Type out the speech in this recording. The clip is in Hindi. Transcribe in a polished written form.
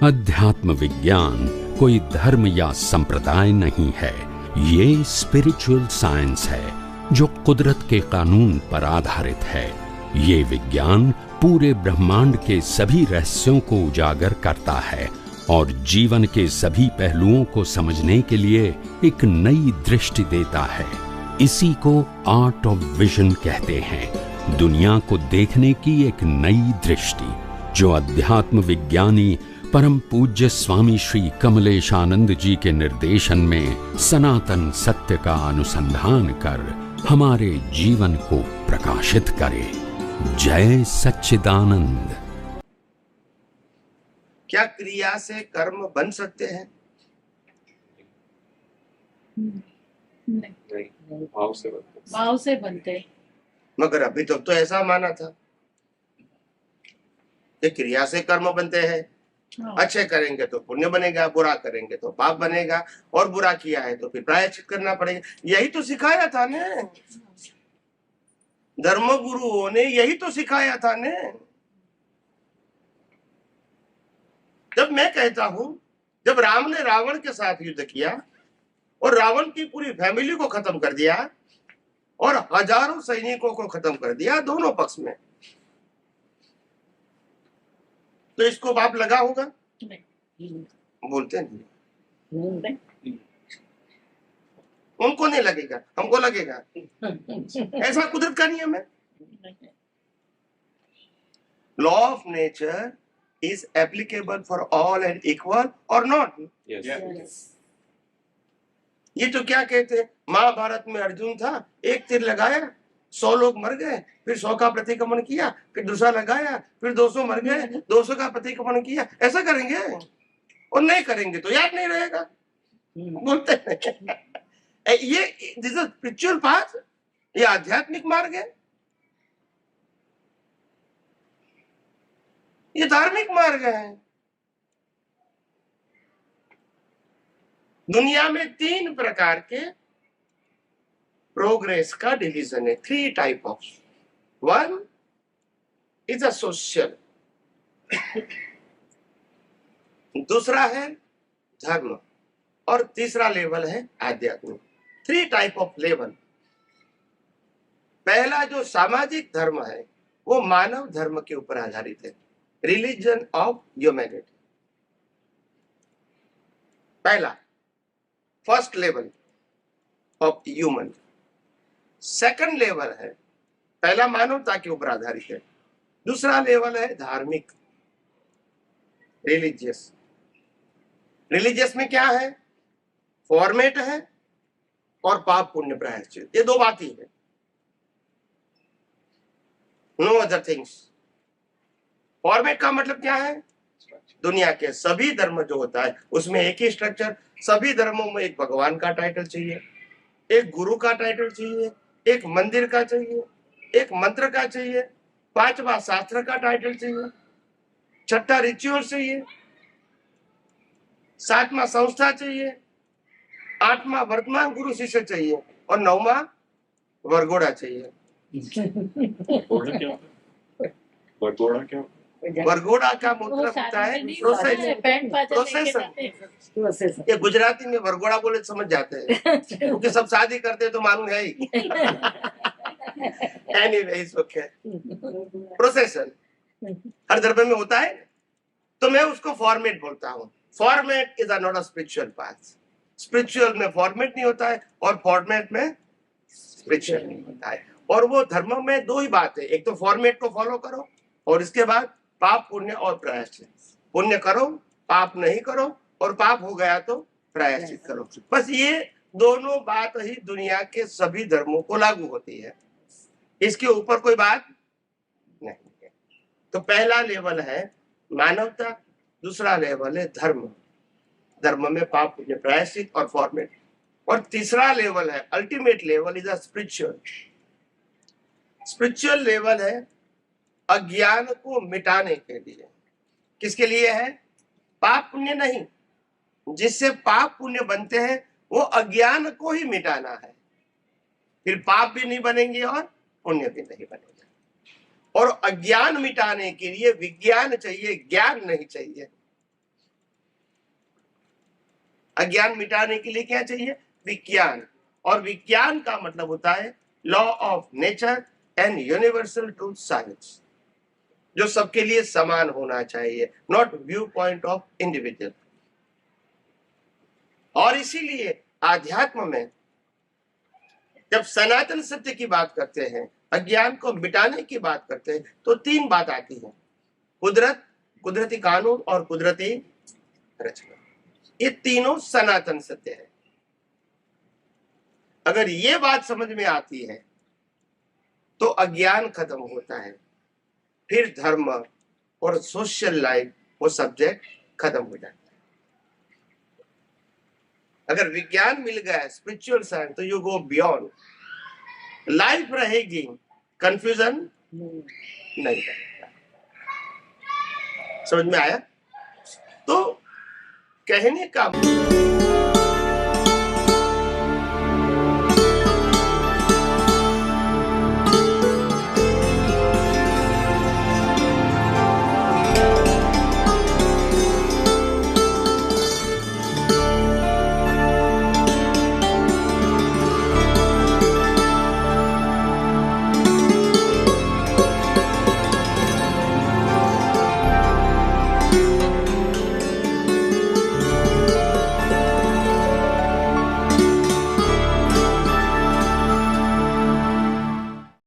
अध्यात्म विज्ञान कोई धर्म या संप्रदाय नहीं है, ये स्पिरिचुअल साइंस है जो कुदरत के कानून पर आधारित है। ये विज्ञान पूरे ब्रह्मांड के सभी रहस्यों को उजागर करता है और जीवन के सभी पहलुओं को समझने के लिए एक नई दृष्टि देता है। इसी को आर्ट ऑफ विजन कहते हैं, दुनिया को देखने की एक नई दृष्टि, जो अध्यात्म विज्ञानी परम पूज्य स्वामी श्री कमलेशानंद जी के निर्देशन में सनातन सत्य का अनुसंधान कर हमारे जीवन को प्रकाशित करे। जय सच्चिदानंद। क्या क्रिया से कर्म बन सकते हैं? नहीं, भाव से बनते। भाव से बनते। मगर अभी तक तो ऐसा माना था कि क्रिया से कर्म बनते हैं। अच्छे करेंगे तो पुण्य बनेगा, बुरा करेंगे तो पाप बनेगा, और बुरा किया है तो फिर प्रायश्चित करना पड़ेगा। यही तो सिखाया था ने धर्म गुरुओं ने, यही तो सिखाया था ने। जब मैं कहता हूं, जब राम ने रावण के साथ युद्ध किया और रावण की पूरी फैमिली को खत्म कर दिया और हजारों सैनिकों को खत्म कर दिया दोनों पक्ष में, तो इसको पाप लगा होगा? बोलते नहीं। उनको नहीं लगेगा, हमको लगेगा। ऐसा कुदरत का नियम है। Law of nature is applicable for all and equal और नॉट? ये तो क्या कहते हैं, महाभारत में अर्जुन था, एक तीर लगाया 100 लोग मर गए, फिर 100 का प्रतिक्रमण किया, फिर दूसरा लगाया, फिर 200 मर गए, 200 का प्रतिक्रमण किया। ऐसा करेंगे? और नहीं करेंगे तो याद नहीं रहेगा। बोलते हैं ये दिस इज स्पिरिचुअल पाथ, ये आध्यात्मिक मार्ग है, ये धार्मिक मार्ग है। दुनिया में 3 प्रकार के प्रोग्रेस का डिवीजन है, 3 type of. 1 is a social, दूसरा है धर्म, और तीसरा लेवल है आध्यात्मिक। 3 टाइप ऑफ लेवल। पहला जो सामाजिक धर्म है वो मानव धर्म के ऊपर आधारित है, रिलीजन ऑफ ह्यूमैनिटी। पहला, first level of human. Second level है, पहला मानवता के ऊपर आधारित है, दूसरा लेवल है धार्मिक, रिलीजियस। रिलीजियस में क्या है? फॉर्मेट है और पाप पुण्य प्रायश्चित, ये 2 बात ही है, नो अदर थिंग्स। फॉर्मेट का मतलब क्या है? दुनिया के सभी धर्म जो होता है उसमें एक ही स्ट्रक्चर। सभी धर्मों में एक भगवान का टाइटल चाहिए, एक गुरु का टाइटल चाहिए, एक मंदिर का चाहिए, एक मंत्र का चाहिए, 5वां शास्त्र का टाइटल चाहिए, 6ठा रिचुअल चाहिए, 7वां संस्था चाहिए, 8वां वर्तमान गुरु शिष्य चाहिए, और 9वां वरघोड़ा चाहिए। वरघोड़ा का मतलब होता है प्रोसेस। ये गुजराती में वरघोड़ा बोले समझ जाते हैं, क्योंकि सब शादी करते हैं तो मालूम है ही। Anyways, okay. प्रोसेसन हर धर्म में होता है, तो मैं उसको फॉर्मेट बोलता हूँ। Format is not a spiritual path. Spiritual में फॉर्मेट नहीं होता है और फॉर्मेट में स्पिरिचुअल नहीं होता है। और वो धर्म में 2 ही बात है, एक तो फॉर्मेट को फॉलो करो और इसके बाद पाप पुण्य और प्रायश्चित। पुण्य करो, पाप नहीं करो, और पाप हो गया तो प्रायश्चित करो। बस ये दोनों बात ही दुनिया के सभी धर्मों को लागू होती है, इसके ऊपर कोई बात नहीं है। तो पहला लेवल है मानवता, दूसरा लेवल है धर्म, धर्म में पाप पुण्य प्रायश्चित और फॉर्मेट, और तीसरा लेवल है ultimate level is a spiritual. Spiritual level है अज्ञान को मिटाने के लिए। किसके लिए है? पाप पुण्य नहीं, जिससे पाप पुण्य बनते हैं वो अज्ञान को ही मिटाना है। फिर पाप भी नहीं बनेंगे और पुण्य भी नहीं बनेगा। और अज्ञान मिटाने के लिए विज्ञान चाहिए, ज्ञान नहीं चाहिए। अज्ञान मिटाने के लिए क्या चाहिए? विज्ञान। और विज्ञान का मतलब होता है law of nature and universal truth science, जो सबके लिए समान होना चाहिए, not view point of individual. और इसीलिए आध्यात्म में जब सनातन सत्य की बात करते हैं, अज्ञान को मिटाने की बात करते हैं, तो तीन बात आती है: कुदरत, कुदरती कानून और कुदरती रचना। ये तीनों सनातन सत्य है। अगर ये बात समझ में आती है तो अज्ञान खत्म होता है, फिर धर्म और सोशल लाइफ वो सब्जेक्ट खत्म हो जाता है। अगर विज्ञान मिल गया, स्पिरिचुअल साइंस, तो यू गो बियॉन्ड, लाइफ रहेगी, कंफ्यूजन नहीं रहेगा। समझ में आया? तो कहने का